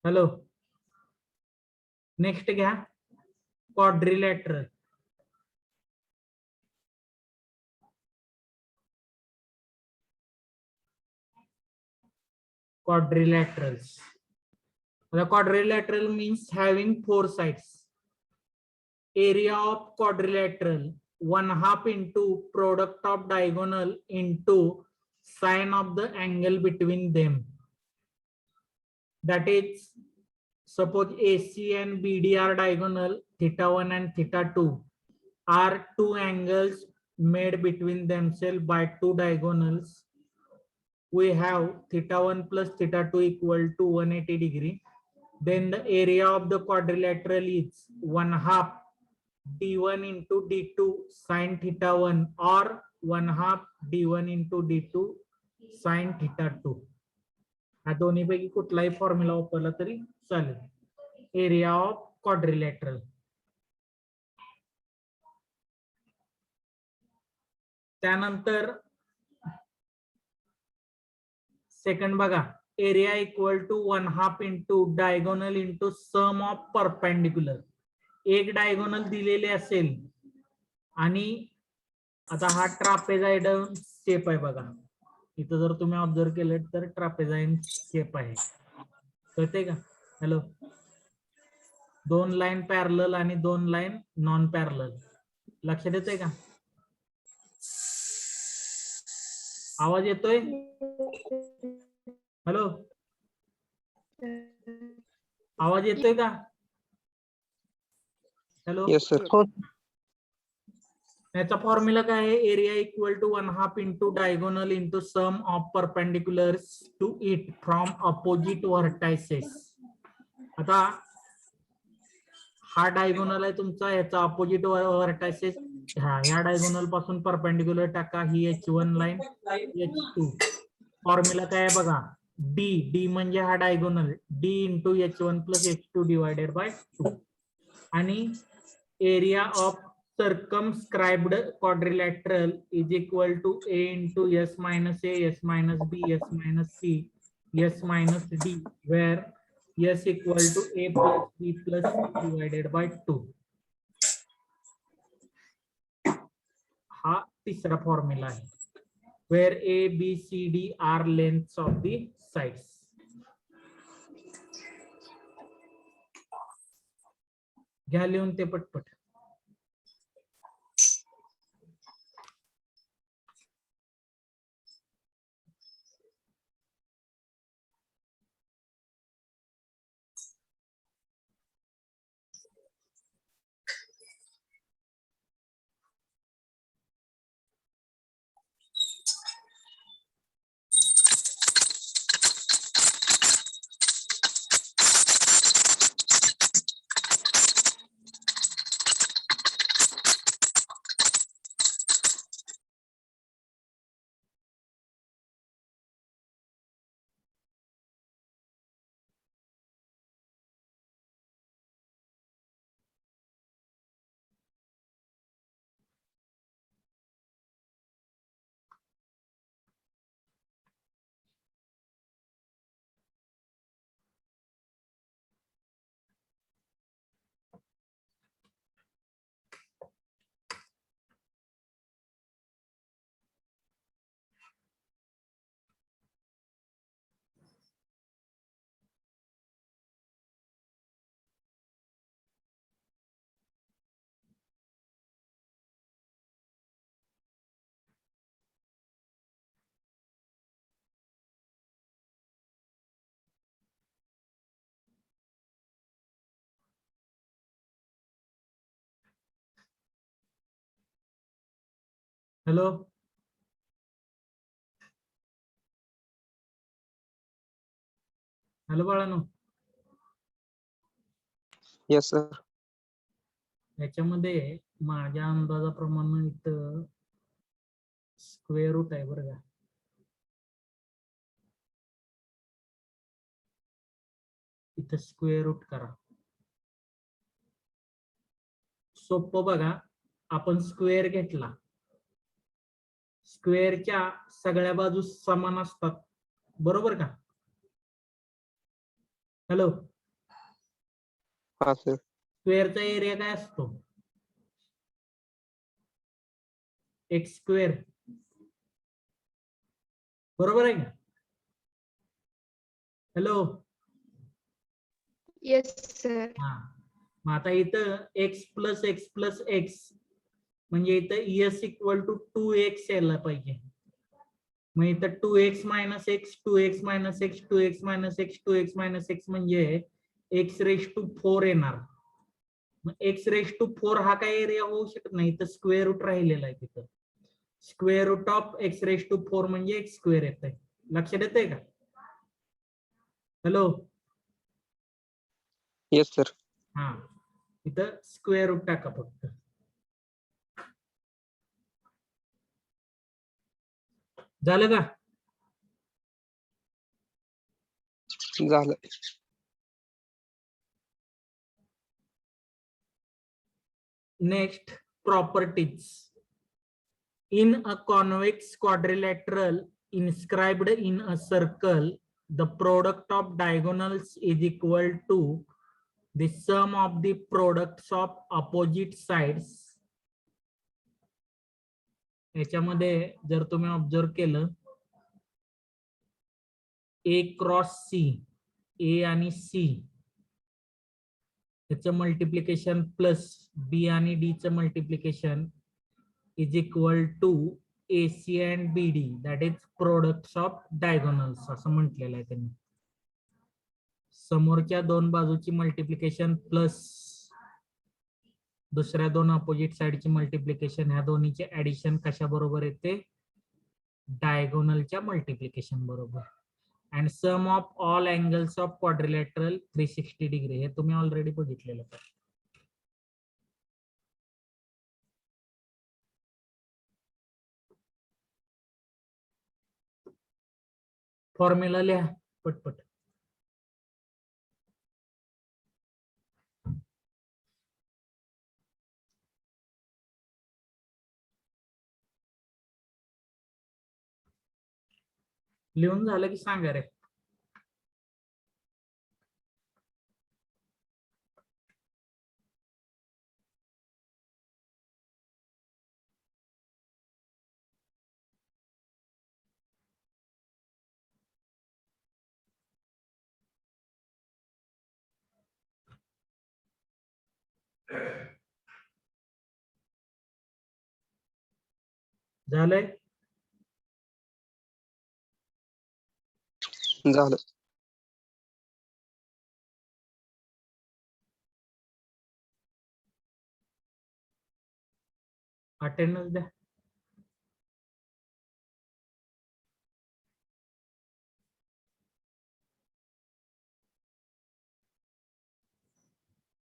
Hello, next घ्या quadrilateral. Quadrilaterals. The quadrilateral means having 4 sides. Area of quadrilateral 1/2 into product of diagonal into sine of the angle between them. That is, suppose AC and BD are diagonal, θ1 and θ2 are 2 angles made between themselves by 2 diagonals. We have θ1 plus θ2 equal to 180 degree. Then the area of the quadrilateral is 1/2 d1 into d2 sin θ1 or 1/2 d1 into d2 sin θ2. हा दोन्ही पैकी कुठलाही formula वापरला तरी चालेल. Area of quadrilateral. त्यानंतर second बघा, area equal to 1/2 into diagonal into sum of perpendicular. एक डायगोनल दिलेले असेल आणि आता हा ट्रापेझॉइडल शेप आहे बघा. इथं जर तुम्ही ऑब्झर्व केलं तर ट्रापेझॉइडल शेप आहे. कळते का? हॅलो, 2 लाईन पॅरलल आणि 2 लाईन नॉन पॅरलल. लक्षात येतंय का? आवाज येतोय? हॅलो, आवाज येतोय का? Hello, yes sir. हो याचा फॉर्म्युला काय आहे? Area equal to 1/2 into diagonal into sum of perpendiculars to it from opposite vertices. आता हा डायगोनल आहे तुमचा, याचा अपोजिट व्हर्टायसेस ह्या डायगोनल पासून परपेंडिक्युलर टाका. ही H1 लाईन, H2. फॉर्म्युला काय आहे बघा, डी म्हणजे हा diagonal, D into H1 plus H2 divided by 2. आणि area of circumscribed quadrilateral is equal to A into S minus A, S minus B, S minus C, S minus D, where S equal to A plus B plus C divided by 2. हा तिसरा formula आहे. Where A, B, C, D are lengths of the sides. घ्या लिहून ते पटपट. Hello, hello बाळांनो, yes sir. याच्यामध्ये माझ्या अंदाजाप्रमाणे इथं स्क्वेअर रूट आहे बरं का. इथं स्क्वेअर रूट करा. सोपं बघा, आपण स्क्वेअर घेतला, स्क्वेअरच्या सगळ्या बाजू समान असतात बरोबर का? हॅलो, हा सर. स्क्वेअरचा एरिया काय असतो? एक्स स्क्वेअर, बरोबर आहे का? हॅलो. Yes sir. हा, मग आता इथं x plus x plus x म्हणजे इथं एस इक्वल टू 2x यायला पाहिजे. मग इथं 2x minus x 2x minus x 2x minus x 2x minus x म्हणजे एक्स रेश टू 4 येणार. मग एक्स रेश टू 4 हा काय एरिया होऊ शकत नाही, तर स्क्वेअर रूट राहिलेला आहे तिथं. Square root of X raise to 4 म्हणजे एक्स स्क्वेअर येत आहे. लक्षात येतंय का? हॅलो. Yes sir. हा, इथं स्क्वेअर रूट टाका फक्त. झालं का? झालं. Next, properties. In a convex quadrilateral inscribed in a circle, the product of diagonals is equal to the sum of the products of opposite sides. याच्यामध्ये जर तुम्ही ऑब्झर्व केलं, ए क्रॉस सी, ए आणि सी याचं मल्टिप्लिकेशन प्लस बी आणि D चं multiplication is equal to AC and BD, that is products of diagonals असं म्हटलेलं आहे त्यांनी. समोरच्या दोन बाजूची मल्टिप्लिकेशन प्लस दुसऱ्या दोन अपोजिट साइडची मल्टिप्लिकेशन, ह्या दोन्हीचे ऍडिशन कशा बरोबर येते? डायगोनलच्या मल्टिप्लिकेशन बरोबर. And sum of all angles of quadrilateral 360 degree, हे तुम्ही ऑलरेडी बघितलेलं आहे. फॉर्म्युला लिहा पटपट. लिहून झालं की सांगा रे. झालंय? झालं. अटेंडन्स द्या.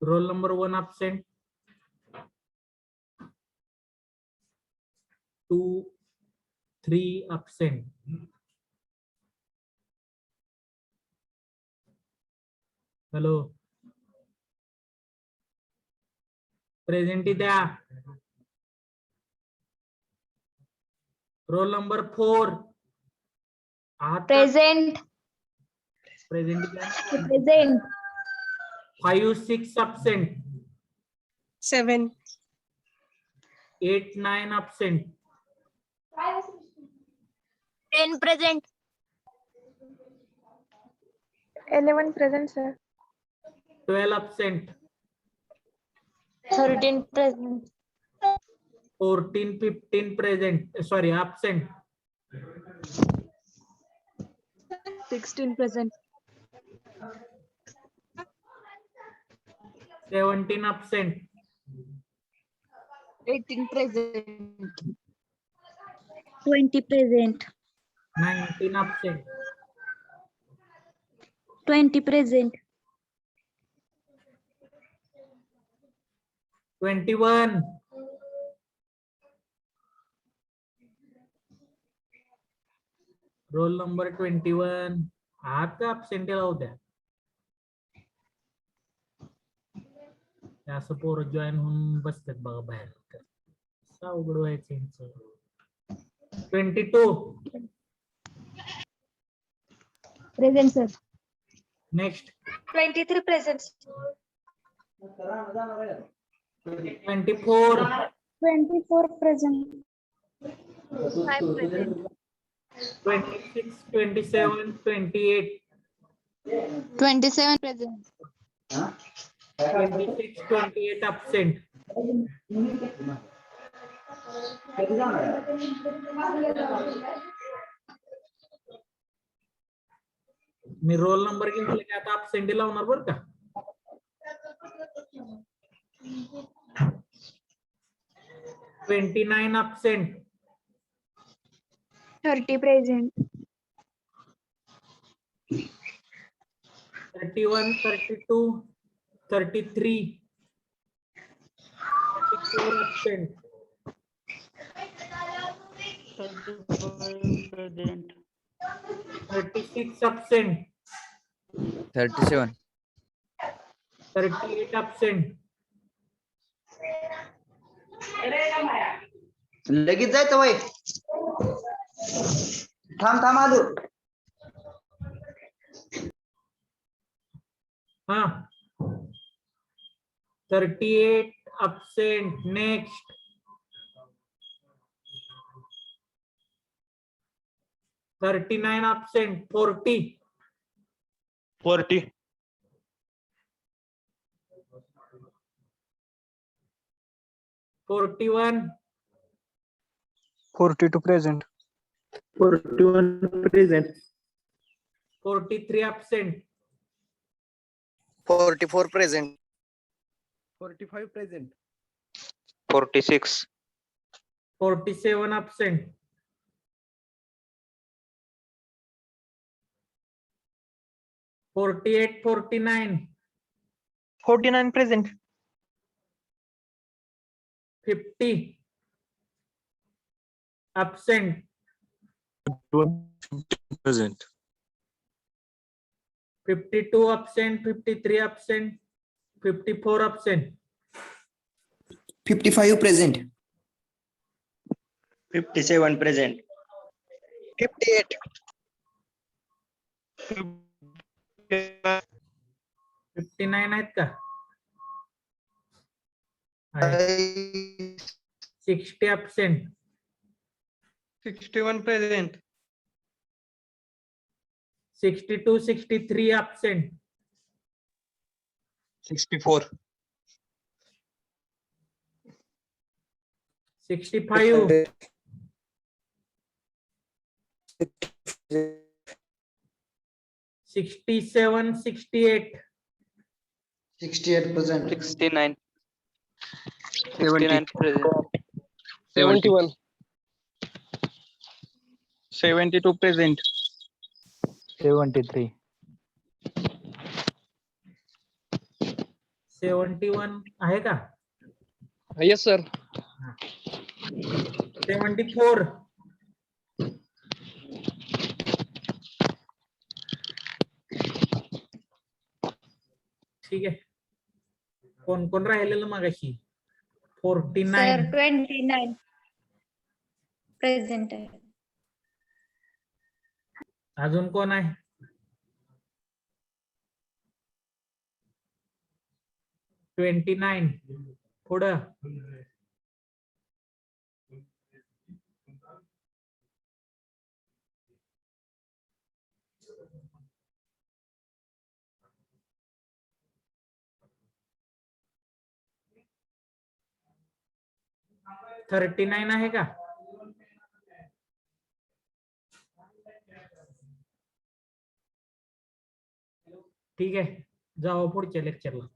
Roll number 1 absent, 2, 3 absent. Hello. प्रेझेंटी द्या. Roll number 4 present. प्रेझेंटी द्या. Present. 5, 6 absent, 7, 8, 9 absent, 10 present. 11 present sir. 12 absent, 13 present. 14, 15 present, sorry absent, 16 present. 17 absent, 18 present. 20 present. 19 absent, 20 present. 21, roll number 21 आहात का? absent लावू द्या. असं पोरं जॉईन होऊन बसतात बघा बाहेर. कसं अवघड व्हायचं यांचं. 22 Present sir. Next. 23 present. 24, 24 present. 26, 27, 28, 27 present. 26, 28 absent. मी रोल नंबर घेतले की आता absent लावणार बरं का. 29 absent. 30 present. 31, 32, 33, 34 absent. 36 absent. 37. 38 absent. लगेच जायचं वय थांब आलो हाँ 38 absent. Next. $39 absent. 40. 40. 41. 42 present. 41 present. 43 absent. 44 present 45 present. 46. 47 absent. 48, 49. 49 present. 50 absent. Present. 52 absent. 53 absent. 54 absent. 55 present 57 present. 58 59 आहेत का? आहे. 60 absent. 61 present. 62, 63 absent. 64 65. 67, 68. 68 present 69. 70. 69 present. 71 72 present. 73. 71 आहे का? Yes sir. 74. ठीक आहे. कोण कोण राहिलेलं मगाशी? 49. 29 present. अजून कोण आहे? 29. पुढं. $39 आहे का? ठीक आहे, जाऊ पुढच्या लेक्चरला.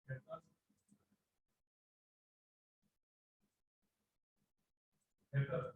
Help us.